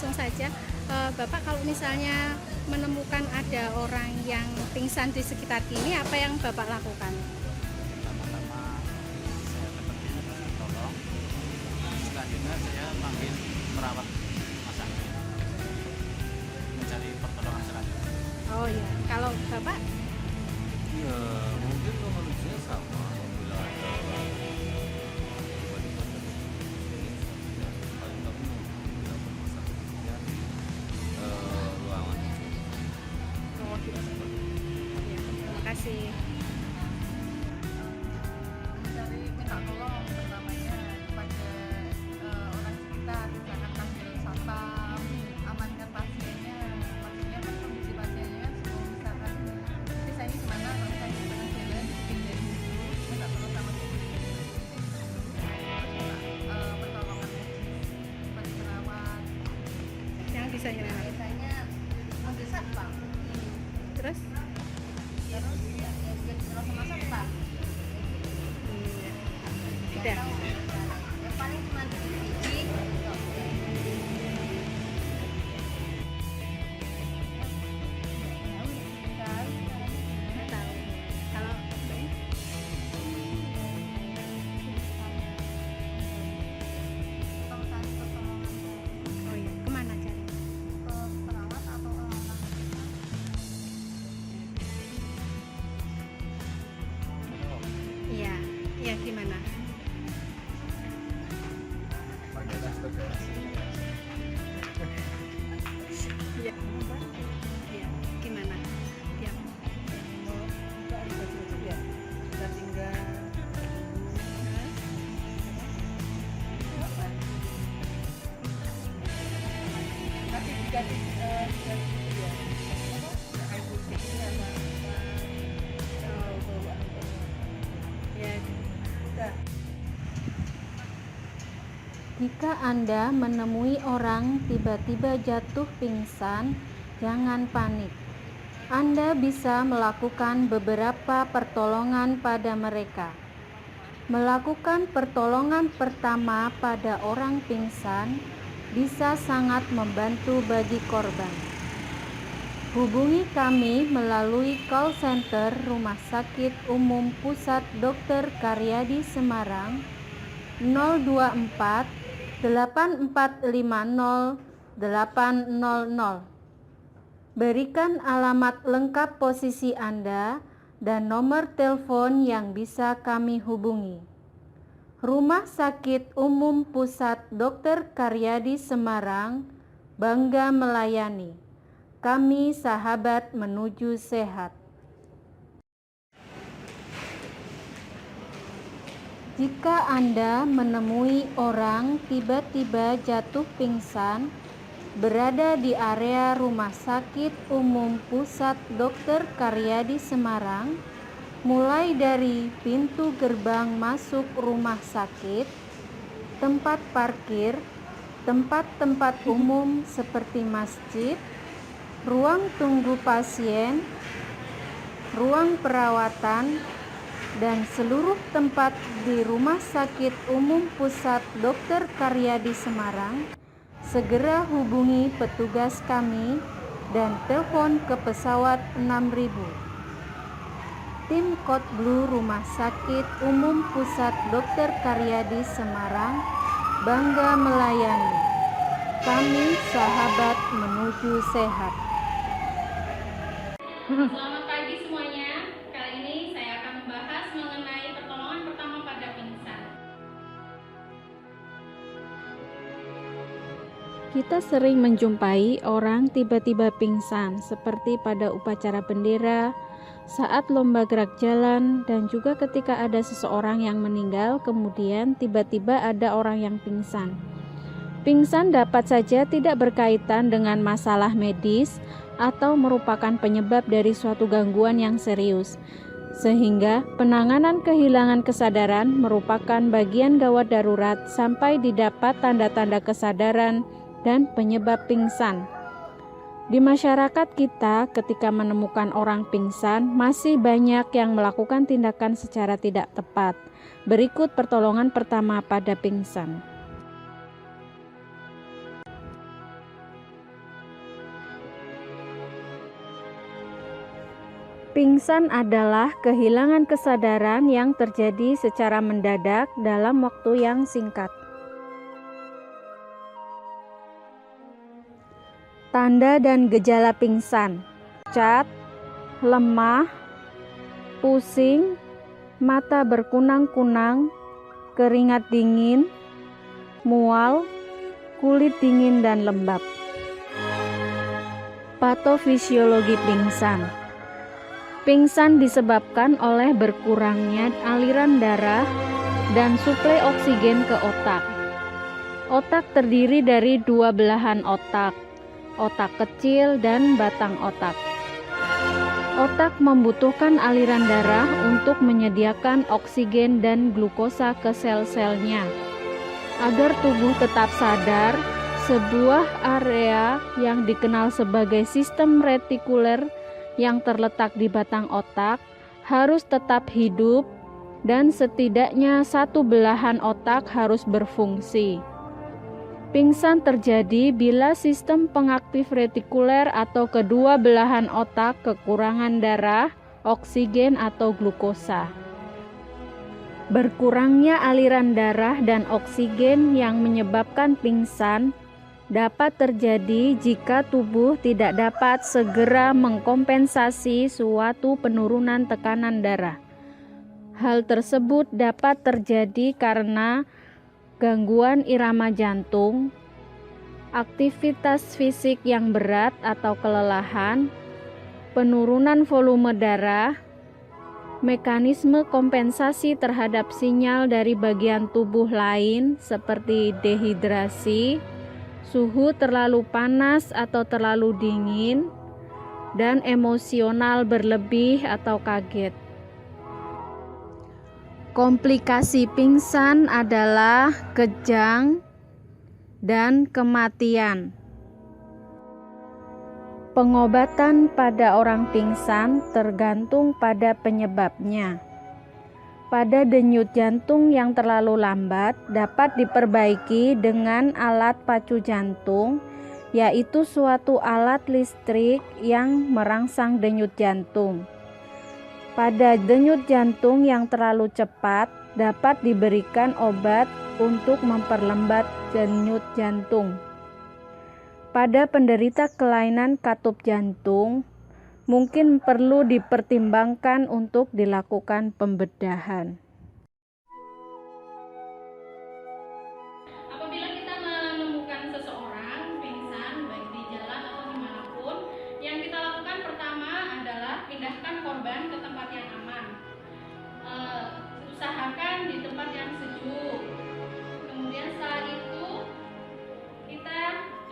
langsung saja. Bapak, kalau misalnya menemukan ada orang yang pingsan di sekitar sini, apa yang Bapak lakukan? Pertama-tama saya dapat tolong, selanjutnya saya panggil perawat rumah sakit mencari pertolongan selanjutnya. Oh iya, kalau Bapak? Ya, mungkin menurut saya sama. Apabila ada tiba-tiba terjadi paling nggak mungkin tidak bermasalah kemudian ruangan itu. Oh gitu. Ya, terima kasih. Mencari minta tolong pertamanya kepada orang sekitar, misalkan panggil satpam, amankan pasiennya. Maksudnya kan kondisi pasiennya kan sebelum misalkan nanti saya ini gimana, kalau saya di tengah jalan dipindahin dulu, minta tolong sama security, pertolongan medis kepada perawat. Yang bisa nyerah. Biasanya panggil satpam, Terus? terus ya terus sama satpam. Iya. Yang Udah. tahu yang paling cuma biji Nggak tahu. Kalau Mbak? kalau cari pertolongan Oh iya, kemana cari? ke perawat atau orang Iya, iya gimana? Pakai transportasi. Iya. Iya, gimana? Iya. kasih dikasih ya air putih sama bawaan Ya. udah. Jika Anda menemui orang tiba-tiba jatuh pingsan, jangan panik. Anda bisa melakukan beberapa pertolongan pada mereka. Melakukan pertolongan pertama pada orang pingsan bisa sangat membantu bagi korban. Hubungi kami melalui call center Rumah Sakit Umum Pusat Dr. Karyadi Semarang 024 8450 800. Berikan alamat lengkap posisi Anda dan nomor telepon yang bisa kami hubungi. Rumah Sakit Umum Pusat Dr. Karyadi Semarang bangga melayani. Kami sahabat menuju sehat. Jika Anda menemui orang tiba-tiba jatuh pingsan berada di area Rumah Sakit Umum Pusat Dr. Karyadi Semarang, mulai dari pintu gerbang masuk rumah sakit, tempat parkir, tempat-tempat umum seperti masjid, ruang tunggu pasien, ruang perawatan, dan seluruh tempat di Rumah Sakit Umum Pusat Dr. Karyadi Semarang, segera hubungi petugas kami dan telepon ke pesawat 6000. Tim Code Blue Rumah Sakit Umum Pusat Dr. Karyadi Semarang bangga melayani. Kami sahabat menuju sehat. Selamat pagi semuanya. Kali ini saya akan membahas mengenai pertolongan pertama pada pingsan. Kita sering menjumpai orang tiba-tiba pingsan seperti pada upacara bendera, saat lomba gerak jalan, dan juga ketika ada seseorang yang meninggal kemudian tiba-tiba ada orang yang pingsan. Pingsan dapat saja tidak berkaitan dengan masalah medis atau merupakan penyebab dari suatu gangguan yang serius, sehingga penanganan kehilangan kesadaran merupakan bagian gawat darurat sampai didapat tanda-tanda kesadaran dan penyebab pingsan. Di masyarakat kita, ketika menemukan orang pingsan, masih banyak yang melakukan tindakan secara tidak tepat. Berikut pertolongan pertama pada pingsan. Pingsan adalah kehilangan kesadaran yang terjadi secara mendadak dalam waktu yang singkat. Tanda dan gejala pingsan: cacat, lemah, pusing, mata berkunang-kunang, keringat dingin, mual, kulit dingin dan lembab. Patofisiologi pingsan. Pingsan disebabkan oleh berkurangnya aliran darah dan suplai oksigen ke otak. Otak terdiri dari dua belahan otak, otak kecil dan batang otak. Otak membutuhkan aliran darah untuk menyediakan oksigen dan glukosa ke sel-selnya. Agar tubuh tetap sadar, sebuah area yang dikenal sebagai sistem retikuler yang terletak di batang otak harus tetap hidup dan setidaknya satu belahan otak harus berfungsi. Pingsan terjadi bila sistem pengaktif retikuler atau kedua belahan otak kekurangan darah, oksigen atau glukosa. Berkurangnya aliran darah dan oksigen yang menyebabkan pingsan dapat terjadi jika tubuh tidak dapat segera mengkompensasi suatu penurunan tekanan darah. Hal tersebut dapat terjadi karena gangguan irama jantung, aktivitas fisik yang berat atau kelelahan, penurunan volume darah, mekanisme kompensasi terhadap sinyal dari bagian tubuh lain seperti dehidrasi, suhu terlalu panas atau terlalu dingin, dan emosional berlebih atau kaget. Komplikasi pingsan adalah kejang dan kematian. Pengobatan pada orang pingsan tergantung pada penyebabnya. Pada denyut jantung yang terlalu lambat dapat diperbaiki dengan alat pacu jantung, yaitu suatu alat listrik yang merangsang denyut jantung. Pada denyut jantung yang terlalu cepat dapat diberikan obat untuk memperlambat denyut jantung. Pada penderita kelainan katup jantung, mungkin perlu dipertimbangkan untuk dilakukan pembedahan. Apabila kita menemukan seseorang pingsan baik di jalan atau dimanapun, yang kita lakukan pertama adalah pindahkan korban ke tempat yang aman. Usahakan di tempat yang sejuk. Kemudian setelah itu kita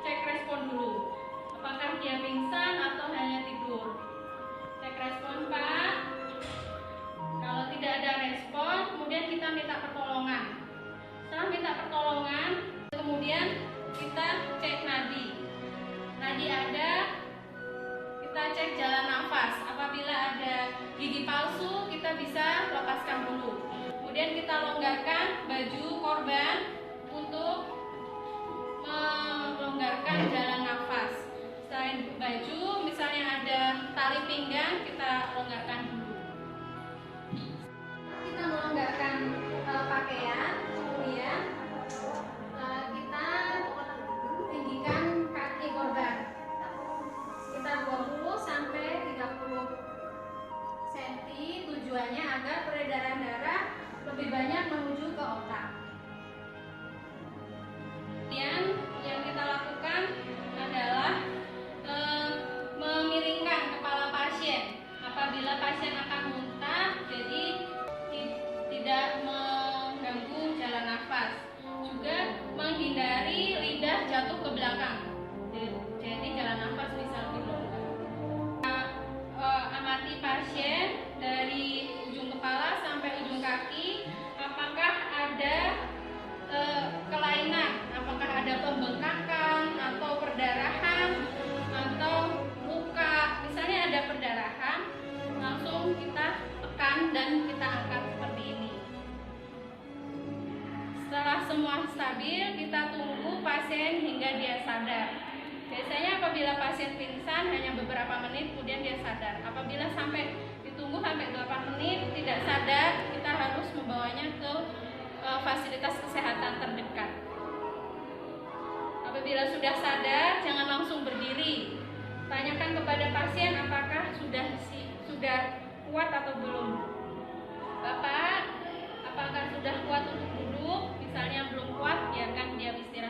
cek respon dulu, apakah dia pingsan atau hanya tidur. Cek respon Pak. Kalau tidak ada respon, kemudian kita minta pertolongan. Setelah minta pertolongan, kemudian kita cek nadi. Nadi ada, kita cek jalan nafas. Apabila ada gigi palsu, kita bisa lepaskan dulu. Kemudian kita longgarkan baju korban untuk melonggarkan jalan nafas. Selain baju, misalnya ada tali pinggang, kita longgarkan dulu. Kita melonggarkan pakaian, kemudian kita tinggikan kaki korban sekitar 20 sampai 30 cm. Tujuannya agar peredaran darah lebih banyak menuju ke otak. Kemudian yang kita lakukan adalah memiringkan kepala pasien apabila pasien akan muntah, jadi tidak mengganggu jalan nafas. Juga menghindari lidah jatuh ke belakang, jadi jalan nafas bisa lebih longgar. Amati pasien dari ujung kepala sampai ujung kaki, apakah ada kelainan, apakah ada pembengkakan atau perdarahan atau luka. Misalnya ada perdarahan, langsung kita tekan dan kita angkat seperti ini. Setelah semua stabil, kita tunggu pasien hingga dia sadar. Biasanya apabila pasien pingsan hanya beberapa menit kemudian dia sadar. Apabila sampai tunggu sampai 8 menit, tidak sadar, kita harus membawanya ke fasilitas kesehatan terdekat. Apabila sudah sadar, jangan langsung berdiri. Tanyakan kepada pasien apakah sudah kuat atau belum. Bapak, apakah sudah kuat untuk duduk? Misalnya belum kuat, biarkan dia istirahat.